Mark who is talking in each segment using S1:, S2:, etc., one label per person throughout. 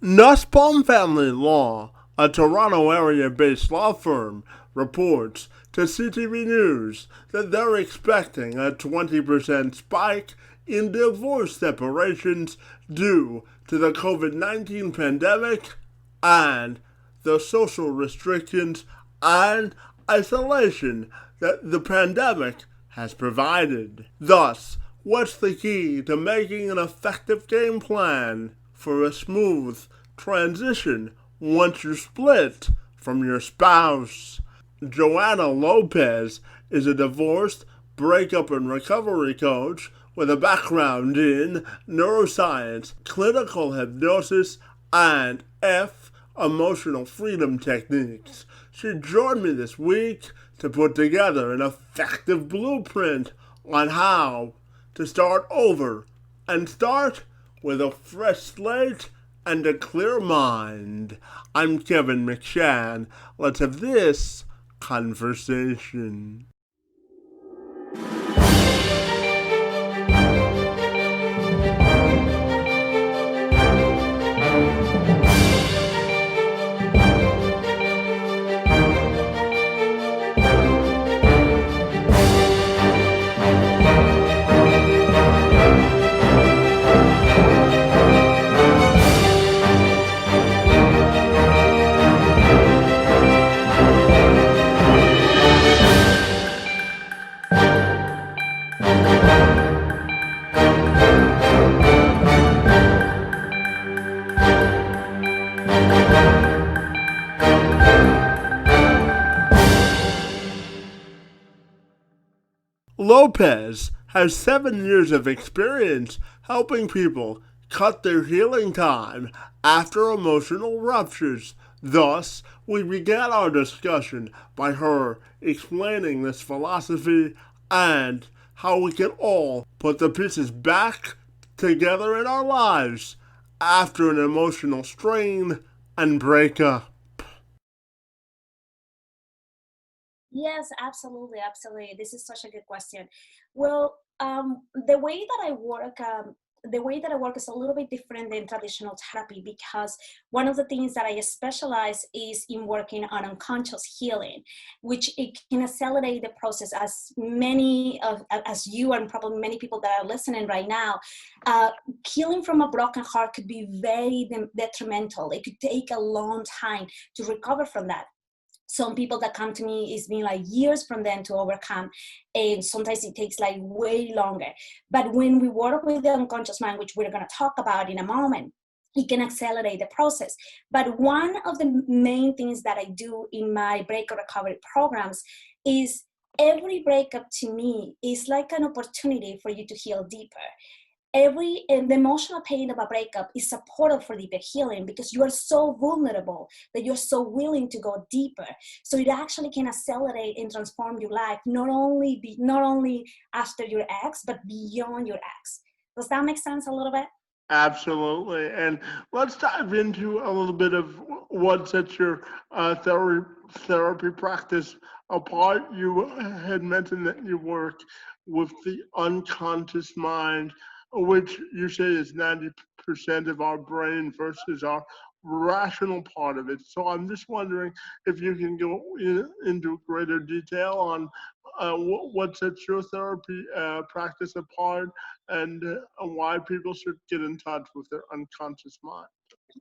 S1: Nussbaum Family Law, a Toronto area-based law firm, reports to CTV News that they're expecting a 20% spike in divorce separations due to the COVID-19 pandemic and the social restrictions and isolation that the pandemic has provided. Thus, what's the key to making an effective game plan for a smooth transition once you're split from your spouse? Joana Lopez is a divorced breakup and recovery coach with a background in neuroscience, clinical hypnosis, and emotional freedom techniques. She joined me this week to put together an effective blueprint on how to start over and start with a fresh slate and a clear mind. I'm Kevin McShann. Let's have this conversation. Lopez has 7 years of experience helping people cut their healing time after emotional ruptures. Thus, we began our discussion by her explaining this philosophy and how we can all put the pieces back together in our lives after an emotional strain and breakup.
S2: Yes, absolutely, absolutely. This is such a good question. Well, the way that I work, is a little bit different than traditional therapy because one of the things that I specialize is in working on unconscious healing, which it can accelerate the process. As many of as you and probably many people that are listening right now, healing from a broken heart could be very detrimental. It could take a long time to recover from that. Some people that come to me, it's been like years from them to overcome, and sometimes it takes like way longer. But when we work with the unconscious mind, which we're going to talk about in a moment, it can accelerate the process. But one of the main things that I do in my breakup recovery programs is every breakup to me is like an opportunity for you to heal deeper. And the emotional pain of a breakup is supportive for deeper healing because you are so vulnerable that you're so willing to go deeper. So it actually can accelerate and transform your life, not only after your ex, but beyond your ex. Does that make sense a little bit?
S1: Absolutely. And let's dive into a little bit of what sets your therapy practice apart. You had mentioned that you work with the unconscious mind, which you say is 90% of our brain versus our rational part of it. So I'm just wondering if you can go into greater detail on what sets your therapy practice apart and why people should get in touch with their unconscious mind.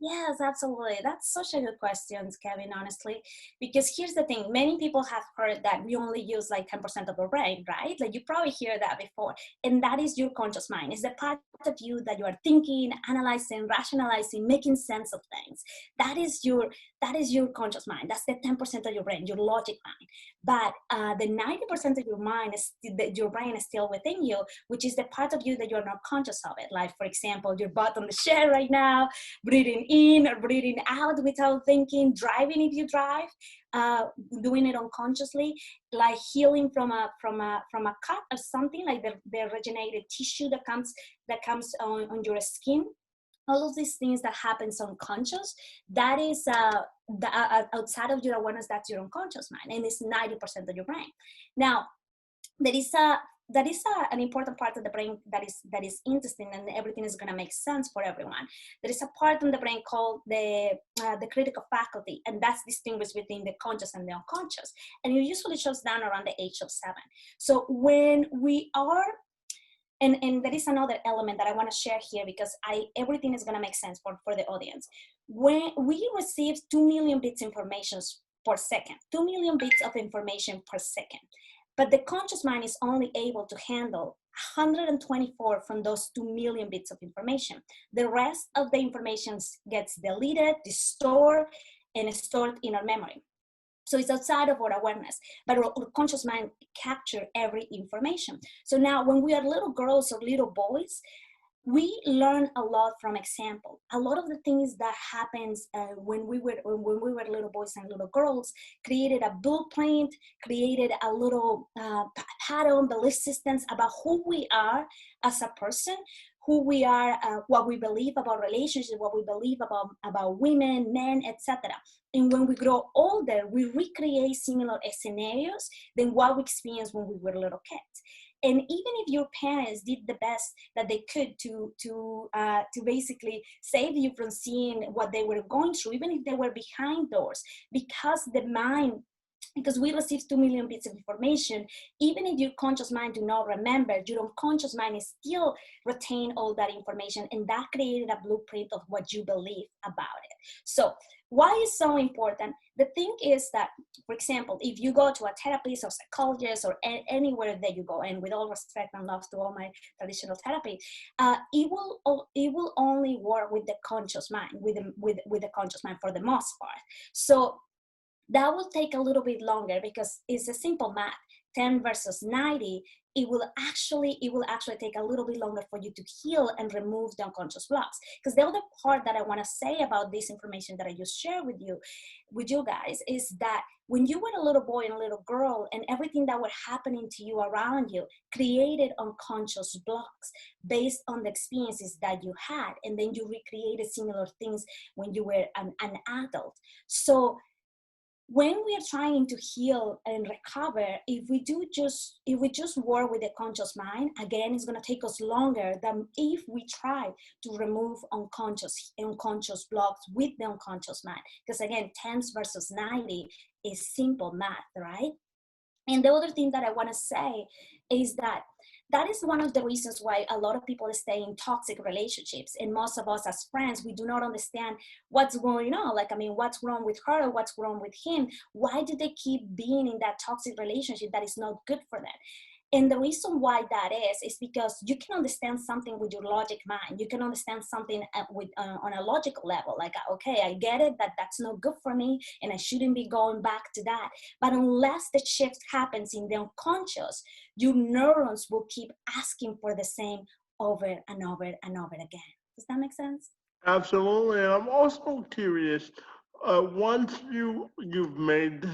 S2: Yes, absolutely. That's such a good question, Kevin, honestly. Because here's the thing, many people have heard that we only use like 10% of our brain, right? Like you probably hear that before. And that is your conscious mind. It's the part of you that you are thinking, analyzing, rationalizing, making sense of things. That is your conscious mind. That's the 10% of your brain, your logic mind. But the 90% of your mind is that your brain is still within you, which is the part of you that you're not conscious of it. Like, for example, your butt on the chair right now, breathing in or breathing out without thinking, driving if you drive, uh, doing it unconsciously, like healing from a cut or something, like the regenerated tissue that comes on your skin. All of these things that happens unconscious, that is outside of your awareness, that's your unconscious mind, and it's 90% of your brain. Now, there is that is an important part of the brain that is interesting, and everything is going to make sense for everyone. There is a part in the brain called the critical faculty, and that's distinguished between the conscious and the unconscious. And it usually shuts down around the age of 7. So when we are and there is another element that I want to share here, because everything is going to make sense for the audience. When we receive 2 million bits information per second, 2 million bits of information per second, but the conscious mind is only able to handle 124 from those 2 million bits of information. The rest of the information gets deleted, stored, and stored in our memory. So it's outside of our awareness, but our conscious mind captures every information. So now when we are little girls or little boys, we learn a lot from example. A lot of the things that happens when we were little boys and little girls created a blueprint, created a little pattern, belief systems about who we are as a person, who we are, what we believe about relationships, what we believe about women, men, etc. And when we grow older, we recreate similar scenarios than what we experienced when we were little kids. And even if your parents did the best that they could to basically save you from seeing what they were going through, even if they were behind doors, because we receive 2 million bits of information, even if your conscious mind do not remember, your unconscious mind is still retain all that information, and that created a blueprint of what you believe about it. So why is so important? The thing is that, for example, if you go to a therapist or psychologist or anywhere that you go, and with all respect and love to all my traditional therapy, it will only work with the conscious mind, with the conscious mind for the most part. So that will take a little bit longer because it's a simple math. 10 versus 90, it will actually take a little bit longer for you to heal and remove the unconscious blocks. Because the other part that I want to say about this information that I just shared with you guys, is that when you were a little boy and a little girl, and everything that were happening to you around you created unconscious blocks based on the experiences that you had, and then you recreated similar things when you were an adult. So when we are trying to heal and recover, if we just work with the conscious mind, again, it's going to take us longer than if we try to remove unconscious blocks with the unconscious mind. Because again, 10 versus 90 is simple math, right? And the other thing that I want to say is that is one of the reasons why a lot of people stay in toxic relationships. And most of us as friends, we do not understand what's going on. Like, I mean, what's wrong with her? What's wrong with him? Why do they keep being in that toxic relationship that is not good for them? And the reason why that is because you can understand something with your logic mind. You can understand something on a logical level. Like, okay, I get it, that's not good for me, and I shouldn't be going back to that. But unless the shift happens in the unconscious, your neurons will keep asking for the same over and over and over again. Does that make sense?
S1: Absolutely. And I'm also curious, once you've made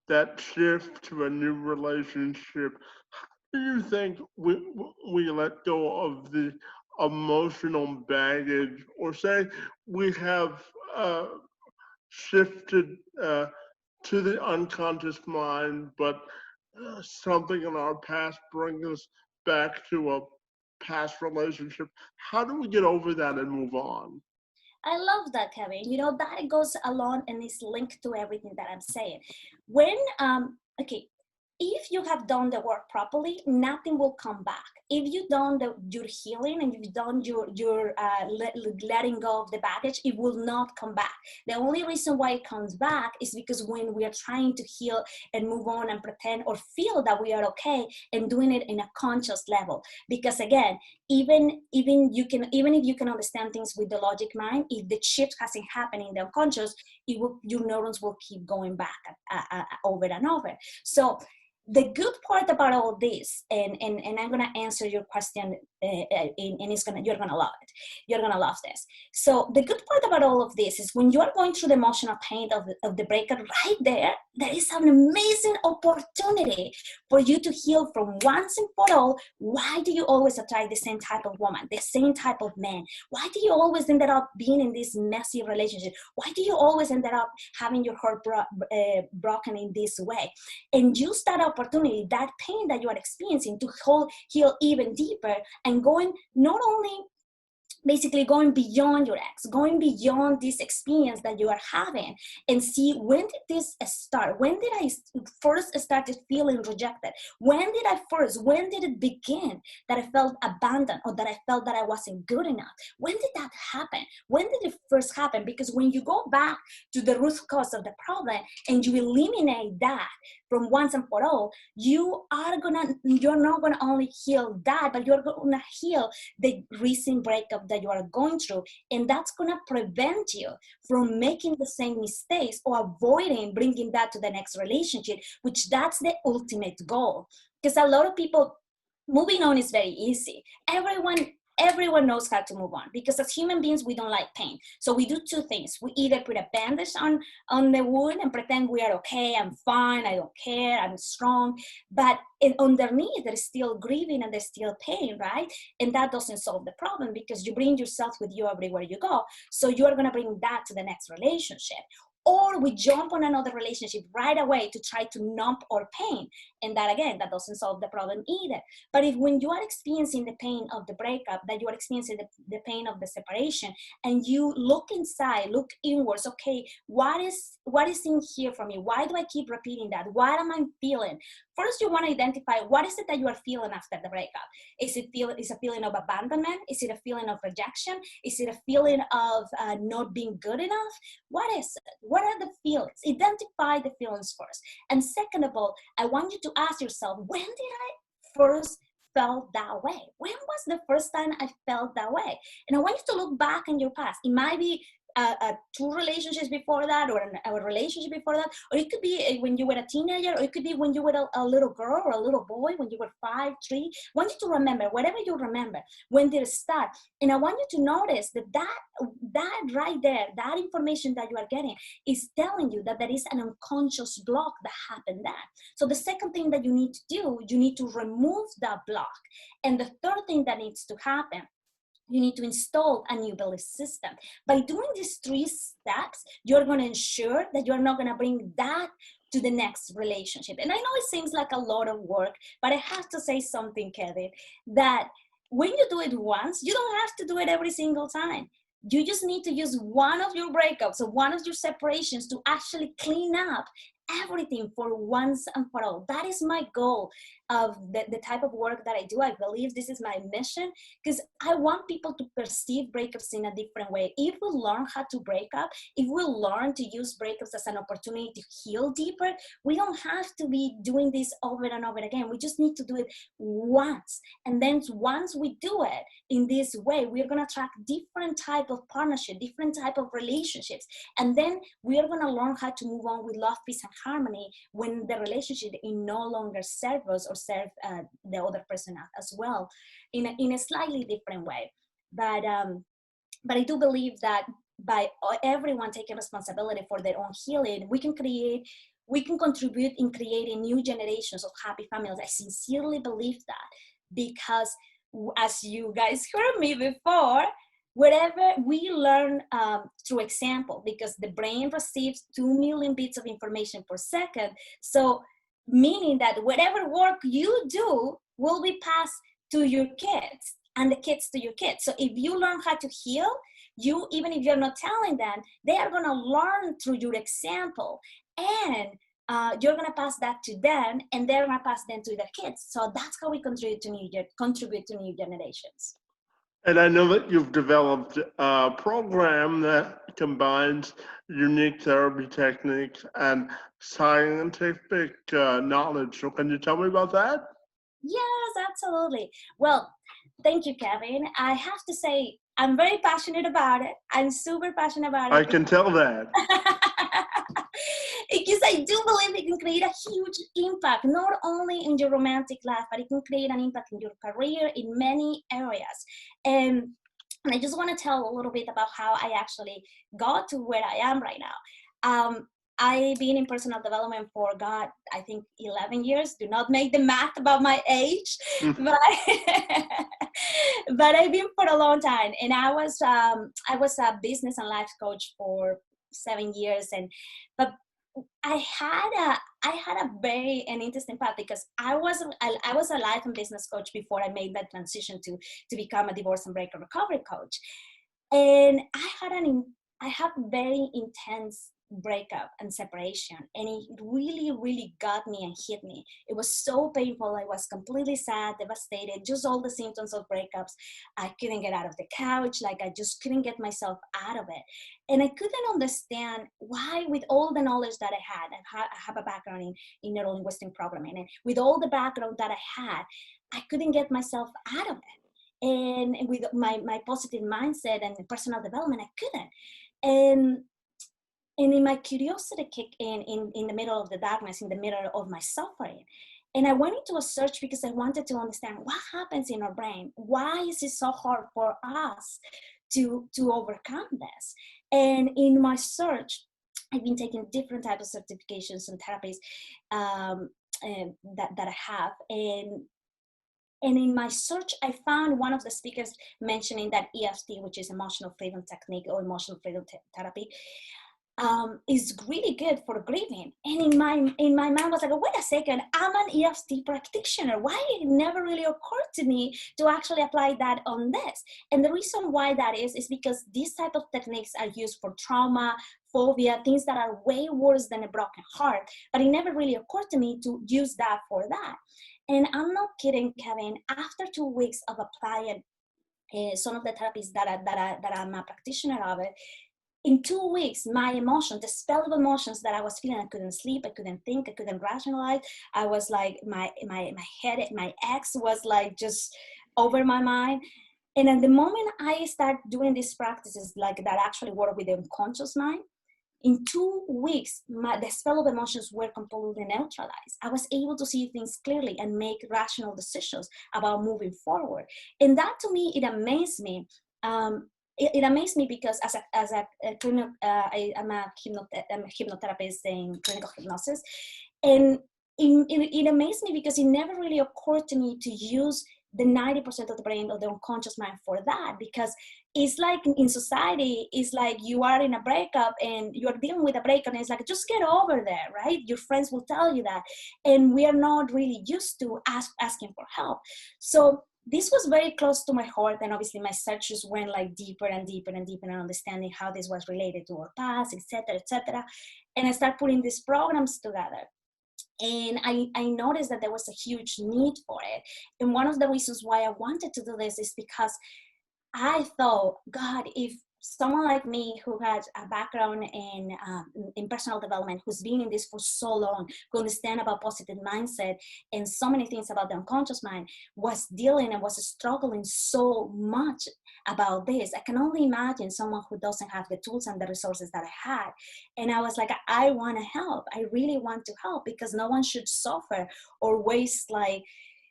S1: that shift to a new relationship, do you think we let go of the emotional baggage, or say we have shifted to the unconscious mind, but something in our past brings us back to a past relationship? How do we get over that and move on?
S2: I love that, Kevin. You know, that goes along and is linked to everything that I'm saying. When, okay, if you have done the work properly, nothing will come back. If you've done your healing and you've done your letting go of the baggage, it will not come back. The only reason why it comes back is because when we are trying to heal and move on and pretend or feel that we are okay, and doing it in a conscious level. Because again, even if you can understand things with the logic mind, if the shift hasn't happened in the unconscious, your neurons will keep going back over and over. So the good part about all this, and I'm going to answer your question and you're gonna love it. You're gonna love this. So the good part about all of this is when you are going through the emotional pain of the breakup, right there is an amazing opportunity for you to heal from once and for all. Why do you always attract the same type of woman, the same type of man? Why do you always end up being in this messy relationship? Why do you always end up having your heart broken in this way? And use that opportunity, that pain that you are experiencing, to heal even deeper, and going not only basically going beyond your ex, going beyond this experience that you are having, and see, when did this start? When did I first started feeling rejected? When did it begin that I felt abandoned, or that I felt that I wasn't good enough? When did that happen? When did it first happen? Because when you go back to the root cause of the problem and you eliminate that from once and for all, you're not gonna only heal that, but you're gonna heal the recent breakup that you are going through. And that's going to prevent you from making the same mistakes or avoiding bringing that to the next relationship, which that's the ultimate goal. Because a lot of people, moving on is very easy. Everyone knows how to move on, because as human beings, we don't like pain. So we do two things. We either put a bandage on the wound and pretend we are okay, I'm fine, I don't care, I'm strong. But underneath, there's still grieving and there's still pain, right? And that doesn't solve the problem, because you bring yourself with you everywhere you go. So you're going to bring that to the next relationship. Or we jump on another relationship right away to try to numb our pain. And that, again, that doesn't solve the problem either. But if when you are experiencing the pain of the breakup, that you are experiencing the pain of the separation, and you look inside, look inwards, okay, what is in here for me? Why do I keep repeating that? What am I feeling? First, you want to identify what is it that you are feeling after the breakup. Is it a feeling of abandonment? Is it a feeling of rejection? Is it a feeling of not being good enough? What is it? What are the feelings? Identify the feelings first. And second of all, I want you to ask yourself, when did I first felt that way? When was the first time I felt that way? And I want you to look back in your past. It might be two relationships before that, or a relationship before that, or it could be when you were a teenager, or it could be when you were a little girl or a little boy, when you were 5, 3. I want you to remember, whatever you remember, when did it start? And I want you to notice that right there, that information that you are getting is telling you that there is an unconscious block that happened there. So the second thing that you need to do, you need to remove that block. And the third thing that needs to happen, you need to install a new belief system. By doing these 3 steps, you're going to ensure that you're not going to bring that to the next relationship. And I know it seems like a lot of work, but I have to say something, Kevin, that when you do it once, you don't have to do it every single time. You just need to use one of your breakups or one of your separations to actually clean up everything for once and for all. That is my goal of the type of work that I do. I believe this is my mission, because I want people to perceive breakups in a different way. If we learn how to break up, if we learn to use breakups as an opportunity to heal deeper, we don't have to be doing this over and over again. We just need to do it once. And then once we do it in this way, we're going to attract different type of partnership, different type of relationships. And then we are going to learn how to move on with love, peace, and harmony when the relationship no longer serves us or serve the other person as well in a slightly different way. But I do believe that by everyone taking responsibility for their own healing, we can contribute in creating new generations of happy families. I sincerely believe that, because as you guys heard me before, wherever we learn through example, because the brain receives 2 million bits of information per second. So meaning that whatever work you do will be passed to your kids and the kids to your kids. So if you learn how to heal, even if you're not telling them, they are going to learn through your example. And you're going to pass that to them, and they're going to pass them to their kids. So that's how we contribute to new generations.
S1: And I know that you've developed a program that combines unique therapy techniques and scientific knowledge. So can you tell me about that?
S2: Yes, absolutely. Well, thank you, Kevin. I have to say, I'm very passionate about it. I'm super passionate about it.
S1: I can tell that.
S2: because I do believe it can create a huge impact, not only in your romantic life, but it can create an impact in your career in many areas. And I just want to tell a little bit about how I actually got to where I am right now. I've been in personal development for, God, I think 11 years. Do not make the math about my age, but but I've been for a long time. And I was a business and life coach for 7 years, but I had a very an interesting path, because I was a life and business coach before I made that transition to become a divorce and breakup recovery coach. And I have very intense breakup and separation, and it really, really got me and hit me. It was so painful. I was completely sad, devastated, just all the symptoms of breakups. I couldn't get out of the couch. Like, I just couldn't get myself out of it. And I couldn't understand why, with all the knowledge that I had, and I have a background in neuro-linguistic programming, and with all the background that I had, I couldn't get myself out of it. And with my positive mindset and personal development, I couldn't. And in my curiosity kicked in the middle of the darkness, in the middle of my suffering. And I went into a search because I wanted to understand what happens in our brain. Why is it so hard for us to overcome this? And in my search, I've been taking different types of certifications and therapies that I have. And in my search, I found one of the speakers mentioning that EFT, which is emotional freedom technique or emotional freedom therapy, is really good for grieving. And in my mind was like, wait a second, I'm an EFT practitioner. Why it never really occurred to me to actually apply that on this? And the reason why that is because these type of techniques are used for trauma, phobia, things that are way worse than a broken heart. But it never really occurred to me to use that for that. And I'm not kidding, Kevin. After 2 weeks of applying some of the therapies that I'm a practitioner of it, in 2 weeks, my emotions, the spell of emotions that I was feeling, I couldn't sleep, I couldn't think, I couldn't rationalize. I was like, my head, my ex was like just over my mind. And at the moment I start doing these practices like that actually work with the unconscious mind, in 2 weeks, the spell of emotions were completely neutralized. I was able to see things clearly and make rational decisions about moving forward. And that, to me, it amazed me. It amazed me because I'm a hypnotherapist in clinical hypnosis, and it amazed me because it never really occurred to me to use the 90% of the brain or the unconscious mind for that, because it's like in society, it's like you are in a breakup and you're dealing with a breakup, and it's like, just get over there, right? Your friends will tell you that. And we are not really used to asking for help. So this was very close to my heart, and obviously my searches went like deeper and deeper and deeper in understanding how this was related to our past, etc., etc. And I started putting these programs together. And I noticed that there was a huge need for it. And one of the reasons why I wanted to do this is because I thought, God, if someone like me who has a background in personal development, who's been in this for so long, who understand about positive mindset and so many things about the unconscious mind, was dealing and was struggling so much about this, I can only imagine someone who doesn't have the tools and the resources that I had. And I was like, I want to help. I really want to help, because no one should suffer or waste like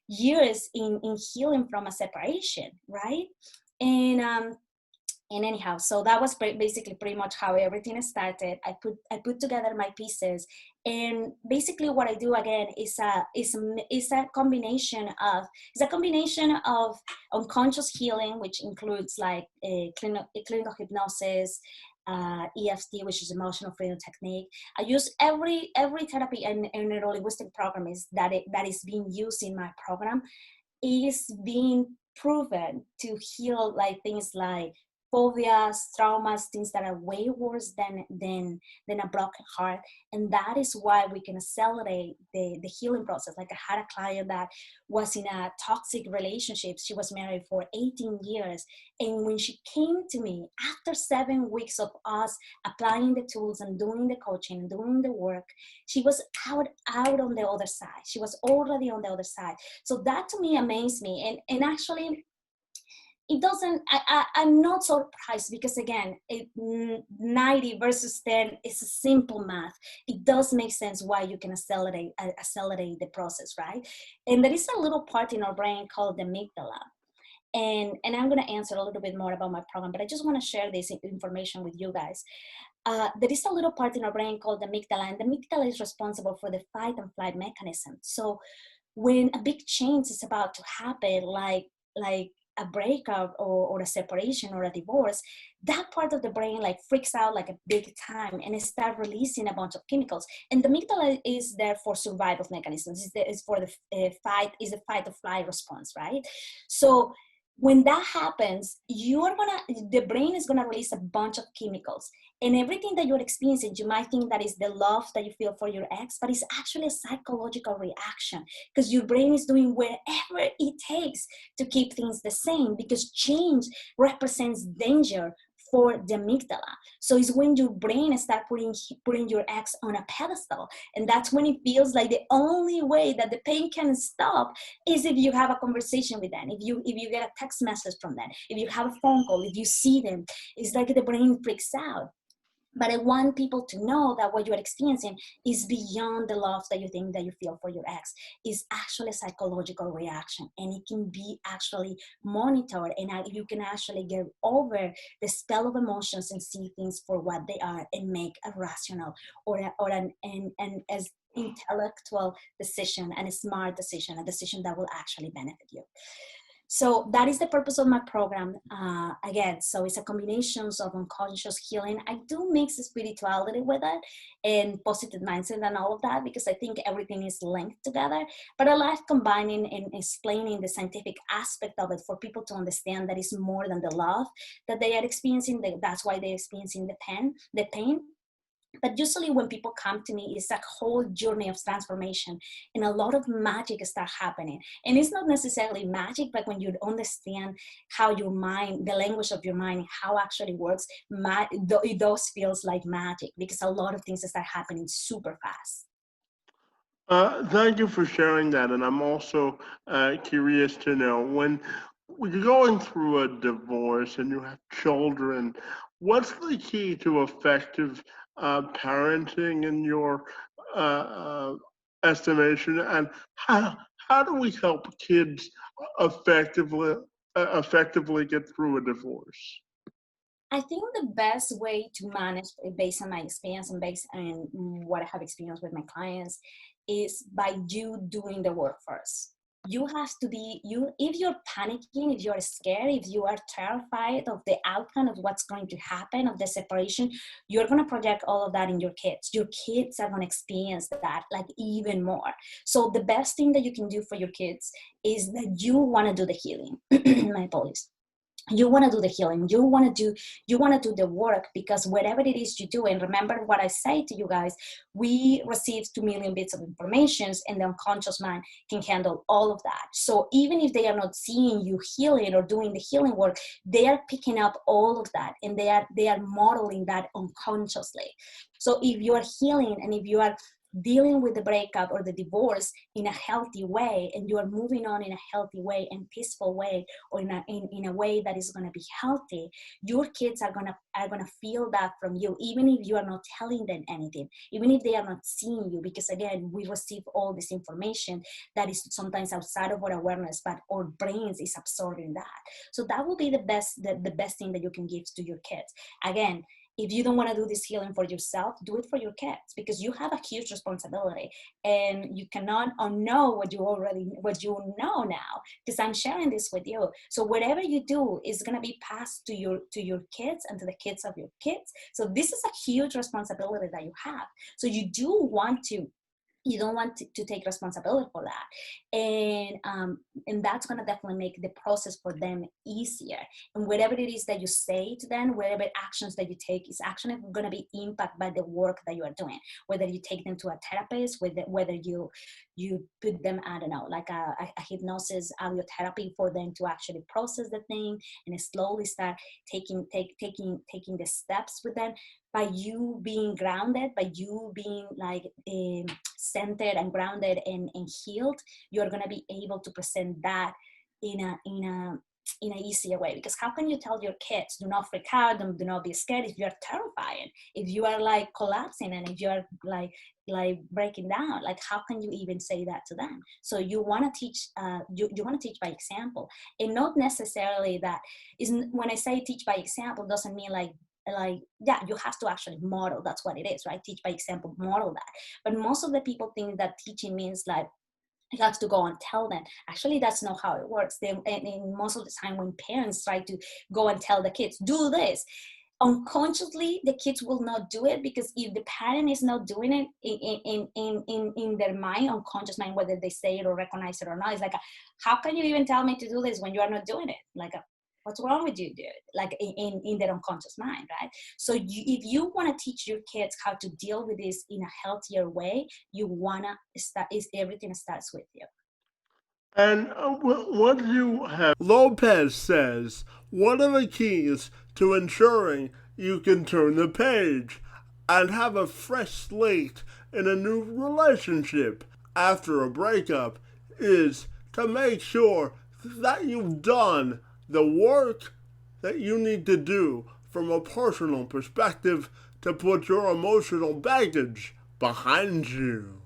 S2: years in healing from a separation, right? And anyhow, so that was basically pretty much how everything started. I put together my pieces, and basically what I do again is a combination of unconscious healing, which includes like clinical hypnosis, EFT, which is emotional freedom technique. I use every therapy and neuro-linguistic program that is being used in my program is being proven to heal like things like phobias, traumas, things that are way worse than a broken heart. And that is why we can accelerate the healing process. Like, I had a client that was in a toxic relationship. She was married for 18 years. And when she came to me, after 7 weeks of us applying the tools and doing the coaching and doing the work, she was out on the other side. She was already on the other side. So that to me amazed me. And actually, it doesn't, I'm not surprised, because again, 90 versus 10 is a simple math. It does make sense why you can accelerate the process, right? And there is a little part in our brain called the amygdala. And I'm going to answer a little bit more about my program, but I just want to share this information with you guys. There is a little part in our brain called the amygdala, and the amygdala is responsible for the fight and flight mechanism. So when a big change is about to happen, like a breakup or a separation or a divorce, that part of the brain like freaks out like a big time, and it start releasing a bunch of chemicals. And the amygdala is there for survival mechanisms. It's for the fight, is a fight or flight response, right? So when that happens, the brain is gonna release a bunch of chemicals, and everything that you're experiencing, you might think that is the love that you feel for your ex, but it's actually a psychological reaction, because your brain is doing whatever it takes to keep things the same, because change represents danger for the amygdala. So it's when your brain start putting your ex on a pedestal, and that's when it feels like the only way that the pain can stop is if you have a conversation with them, if you get a text message from them, if you have a phone call, if you see them. It's like the brain freaks out. But I want people to know that what you're experiencing is beyond the love that you think that you feel for your ex. It's actually a psychological reaction, and it can be actually monitored, and you can actually get over the spell of emotions and see things for what they are, and make a rational or an as intellectual decision, and a smart decision, a decision that will actually benefit you. So that is the purpose of my program. Again, so it's a combination of unconscious healing. I do mix spirituality with it and positive mindset and all of that, because I think everything is linked together. But I like combining and explaining the scientific aspect of it for people to understand that it's more than the love that they are experiencing. That's why they're experiencing the pain. But usually when people come to me, it's a whole journey of transformation, and a lot of magic start happening. And it's not necessarily magic, but when you understand how your mind, the language of your mind, how actually works, it does feels like magic, because a lot of things start happening super fast.
S1: Thank you for sharing that. And I'm also curious to know, when you're going through a divorce and you have children, what's the key to effective parenting in your uh, uh, estimation? And how do we help kids effectively effectively get through a divorce?
S2: I think the best way to manage, based on my experience and based on what I have experienced with my clients, is by you doing the work first. You have to be you. If you're panicking, if you're scared, if you are terrified of the outcome of what's going to happen of the separation, you're going to project all of that in your kids. Your kids are going to experience that like even more. So the best thing that you can do for your kids is that you want to do the healing. My apologies. You want to do the healing, you want to do the work, because whatever it is you do, and remember what I say to you guys, we receive 2 million bits of information, and the unconscious mind can handle all of that. So even if they are not seeing you healing or doing the healing work, they are picking up all of that, and they are modeling that unconsciously. So if you are healing, and if you are dealing with the breakup or the divorce in a healthy way, and you are moving on in a healthy way and peaceful way, or in a way that is going to be healthy, your kids are going to feel that from you, even if you are not telling them anything, even if they are not seeing you, because again, we receive all this information that is sometimes outside of our awareness, but our brains is absorbing that. So that will be the best thing that you can give to your kids. Again, if you don't want to do this healing for yourself, do it for your kids, because you have a huge responsibility, and you cannot unknow what you know now, because I'm sharing this with you. So whatever you do is going to be passed to your kids and to the kids of your kids. So this is a huge responsibility that you have. So you don't want to take responsibility for that, and that's going to definitely make the process for them easier. And whatever it is that you say to them, whatever actions that you take, is actually going to be impacted by the work that you are doing, whether you take them to a therapist, whether you put them, I don't know, like a hypnosis audio therapy for them to actually process the thing and slowly start taking the steps with them. By you being grounded, by you being like centered and grounded and healed, you're going to be able to present that in a in an easier way. Because how can you tell your kids, do not freak out, do not be scared, if you're terrifying, if you are like collapsing, and if you're like breaking down? Like, how can you even say that to them? So you want to teach, you want to teach by example, and not necessarily that isn't, when I say teach by example, doesn't mean like, yeah, you have to actually model. That's what it is, right? Teach by example, model that. But most of the people think that teaching means like you have to go and tell them. Actually, that's not how it works. And most of the time when parents try to go and tell the kids, do this, unconsciously the kids will not do it, because if the parent is not doing it in their mind, unconscious mind, whether they say it or recognize it or not, it's like, how can you even tell me to do this when you are not doing it? Like, what's wrong with you, dude? Like in their unconscious mind, right? So if you want to teach your kids how to deal with this in a healthier way, you want to start, is everything starts with you.
S1: And what you have, Lopez says, what are the keys to ensuring you can turn the page and have a fresh slate in a new relationship after a breakup is to make sure that you've done the work that you need to do from a personal perspective to put your emotional baggage behind you.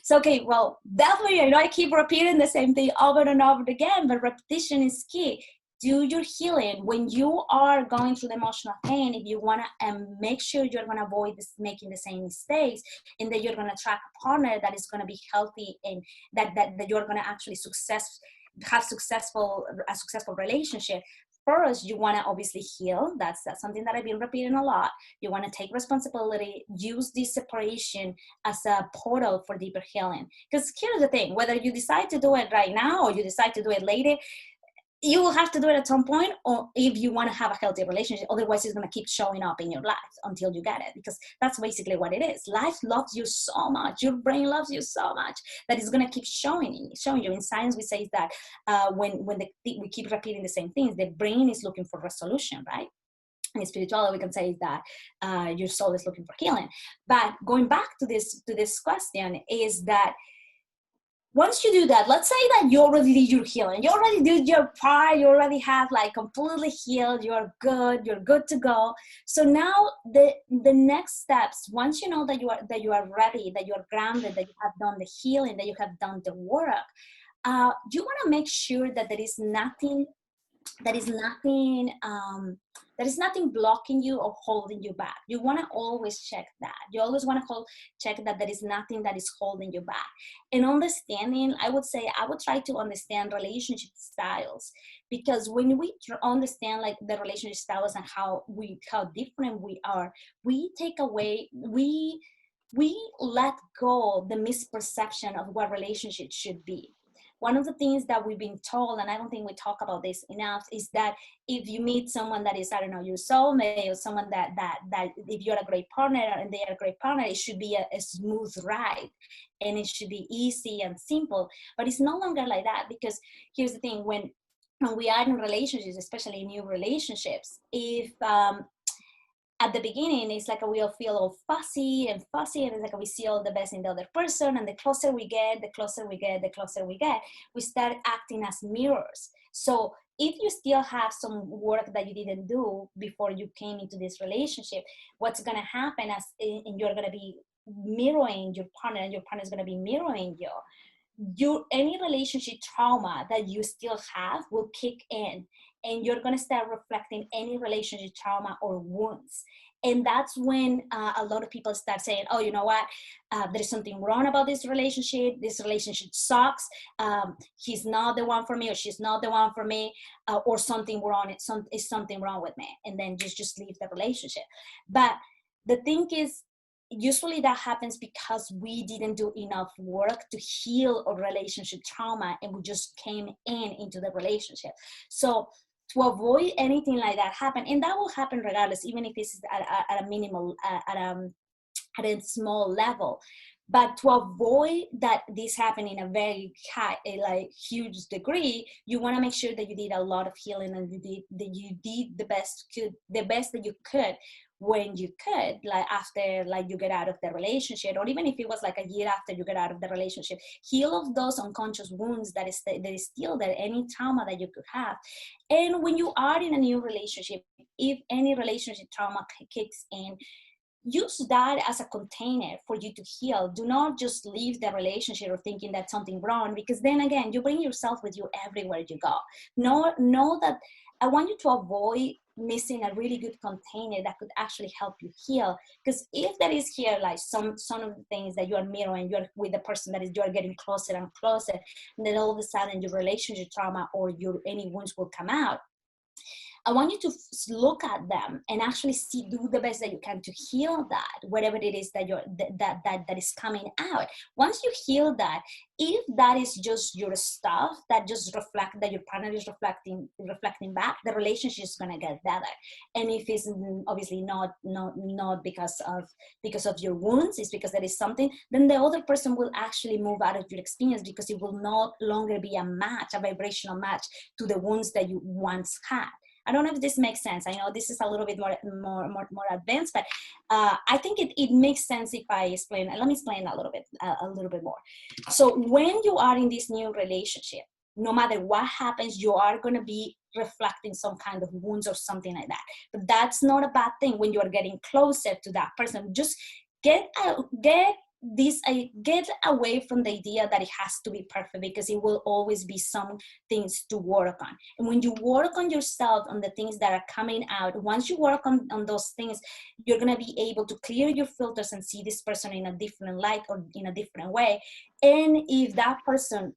S2: So, okay, well, definitely, I know I keep repeating the same thing over and over again, but repetition is key. Do your healing. When you are going through the emotional pain, if you want to make sure you're going to avoid this, making the same mistakes, and that you're going to attract a partner that is going to be healthy, and that you're going to actually have a successful relationship. First, you want to obviously heal. That's something that I've been repeating a lot. You want to take responsibility, use this separation as a portal for deeper healing. Because here's the thing, whether you decide to do it right now or you decide to do it later, you will have to do it at some point, or if you want to have a healthy relationship. Otherwise, it's going to keep showing up in your life until you get it, because that's basically what it is. Life loves you so much, your brain loves you so much, that it's going to keep showing you. In science, we say that when we keep repeating the same things, the brain is looking for resolution, right? And in spirituality, we can say that your soul is looking for healing. But going back to this question, is that once you do that, let's say that you already did your healing, you already did your part, you already have like completely healed, you're good to go. So now the next steps, once you know that you are ready, that you are grounded, that you have done the healing, that you have done the work, you want to make sure that there is nothing that is nothing that is nothing blocking you or holding you back. You want to always check that. You always want to check that there is nothing that is holding you back. And understanding, I would say, I would try to understand relationship styles, because when we understand like the relationship styles and how different we are, we take away, we let go the misperception of what relationships should be. One of the things that we've been told, and I don't think we talk about this enough, is that if you meet someone that is, I don't know, your soulmate, or someone that if you're a great partner and they are a great partner, it should be a smooth ride, and it should be easy and simple. But it's no longer like that, because here's the thing: when we are in relationships, especially new relationships, if at the beginning, it's like we all feel all fussy, and it's like we see all the best in the other person, and the closer we get, we start acting as mirrors. So if you still have some work that you didn't do before you came into this relationship, what's going to happen and you're going to be mirroring your partner, and your partner is going to be mirroring you. Any relationship trauma that you still have will kick in, and you're going to start reflecting any relationship trauma or wounds. And that's when a lot of people start saying, oh, you know what, there's something wrong about this relationship sucks, he's not the one for me, or she's not the one for me, or something wrong, is something wrong with me, and then just leave the relationship. But the thing is, usually that happens because we didn't do enough work to heal a relationship trauma, and we just came into the relationship. So to avoid anything like that happen, and that will happen regardless, even if this is at a minimal, at a small level, But to avoid that this happen in a very high, like huge degree, you want to make sure that you did a lot of healing, and you did the best that you could when you could, like after like you get out of the relationship, or even if it was like a year after you get out of the relationship, heal of those unconscious wounds that is still there, any trauma that you could have. And when you are in a new relationship, if any relationship trauma kicks in, use that as a container for you to heal. Do not just leave the relationship or thinking that something wrong, because then again, you bring yourself with you everywhere you go. Know that I want you to avoid missing a really good container that could actually help you heal. Because if there is here like some of the things that you are mirroring, you're with the person that is, you're getting closer and closer, and then all of a sudden your relationship trauma or your any wounds will come out. I want you to look at them and actually do the best that you can to heal that, whatever it is that that is coming out. Once you heal that, if that is just your stuff that just reflect that your partner is reflecting back, the relationship is gonna get better. And if it's obviously not because of your wounds, it's because there is something, then the other person will actually move out of your experience, because it will no longer be a vibrational match to the wounds that you once had. I don't know if this makes sense. I know this is a little bit more advanced, but I think it makes sense if I explain. Let me explain a little bit more. So when you are in this new relationship, no matter what happens, you are going to be reflecting some kind of wounds or something like that. But that's not a bad thing when you are getting closer to that person. Just get away from the idea that it has to be perfect, because it will always be some things to work on. And when you work on yourself, on the things that are coming out, once you work on those things, you're going to be able to clear your filters and see this person in a different light or in a different way. And if that person,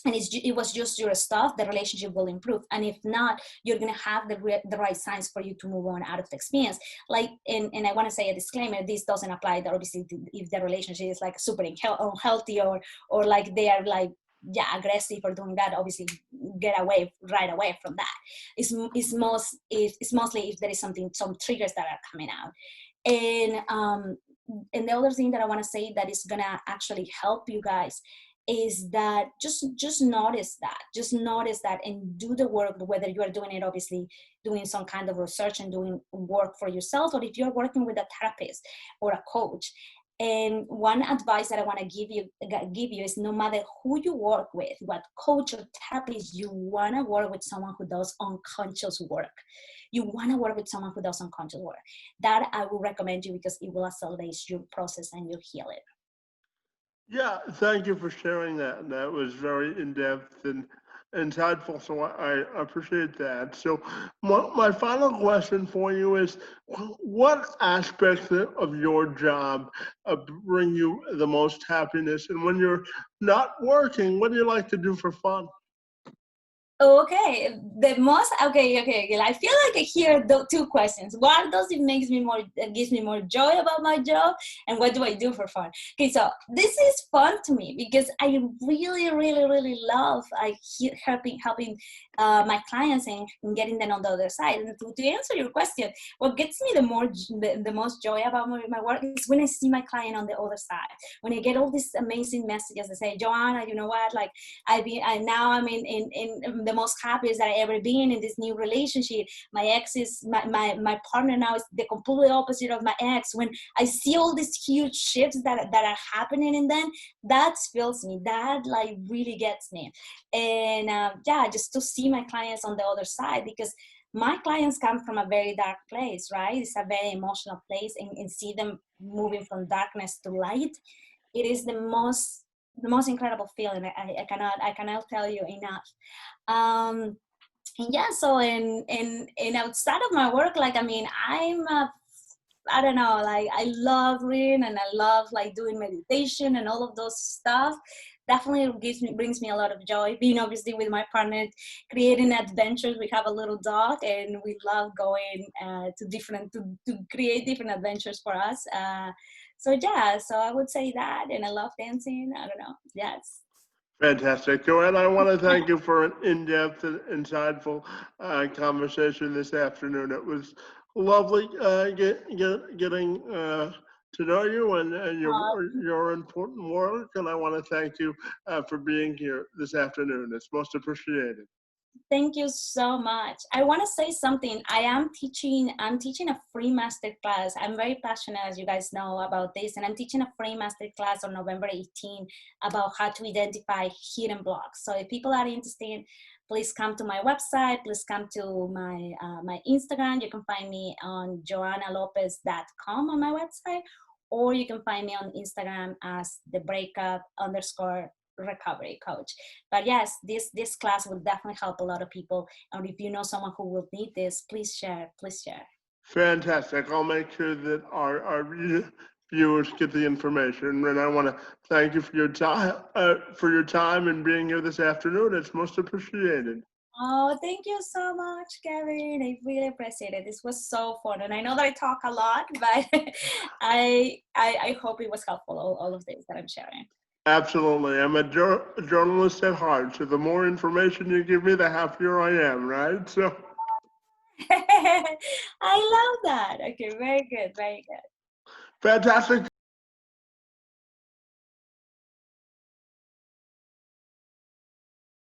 S2: and it was just your stuff, the relationship will improve. And if not, you're going to have the right signs for you to move on out of the experience. Like, and I want to say a disclaimer, this doesn't apply that obviously if the relationship is like super unhealthy, or like they are like, yeah, aggressive or doing that, obviously get right away from that. It's mostly if there is some triggers that are coming out. And the other thing that I want to say that is gonna actually help you guys is that just notice that and do the work, whether you are doing it, obviously doing some kind of research and doing work for yourself, or if you're working with a therapist or a coach. And one advice that I want to give you is, no matter who you work with, what coach or therapist, you want to work with someone who does unconscious work. You want to work with someone who does unconscious work. That I will recommend you, because it will accelerate your process and your healing.
S1: Yeah, thank you for sharing that. That was very in-depth and insightful, so I appreciate that. So my final question for you is, what aspects of your job bring you the most happiness? And when you're not working, what do you like to do for fun?
S2: Okay, okay. I feel like I hear the two questions. What does it gives me more joy about my job, and what do I do for fun? Okay, so this is fun to me because I really love helping my clients and getting them on the other side. And to answer your question, what gets me the most joy about my work is when I see my client on the other side. When I get all these amazing messages that say, Joanna, you know what? Like now I'm in the most happiest that I ever been in this new relationship. My ex is my partner now is the completely opposite of my ex. When I see all these huge shifts that are happening in them, that fills me. That like really gets me. And yeah, just to see my clients on the other side, because my clients come from a very dark place, right? It's a very emotional place, and see them moving from darkness to light. It is the most incredible feeling. I cannot tell you enough. And yeah, so and outside of my work, like, I mean, I don't know, like I love reading, and I love like doing meditation and all of those stuff. Definitely brings me a lot of joy. Being obviously with my partner, creating adventures. We have a little dog, and we love going to create different adventures for us. So yeah, so I would say that, and I love dancing. I don't know. Yes.
S1: Fantastic. Joanne, I want to thank you for an in-depth and insightful conversation this afternoon. It was lovely getting to know you and
S2: Uh,
S1: your important work, and I want to thank you for being here this afternoon. It's most appreciated.
S2: Thank you so much. I want to say something. I'm teaching a free master class. I'm very passionate, as you guys know, about this. And I'm teaching a free master class on November 18 about how to identify hidden blocks. So if people are interested, please come to my website. Please come to my Instagram. You can find me on joanalopez.com on my website, or you can find me on Instagram as the breakup_recovery coach. But yes, this class will definitely help a lot of people. And if you know someone who will need this, please share, please share.
S1: Fantastic. I'll make sure that our viewers get the information. And I want to thank you for your time and being here this afternoon. It's most appreciated.
S2: Oh, thank you so much, Kevin. I really appreciate it. This was so fun. And I know that I talk a lot, but I hope it was helpful, all of this that I'm sharing.
S1: Absolutely. I'm a journalist at heart. So the more information you give me, the happier I am, right? So
S2: I love that. Okay, very good, very good.
S1: fantastic.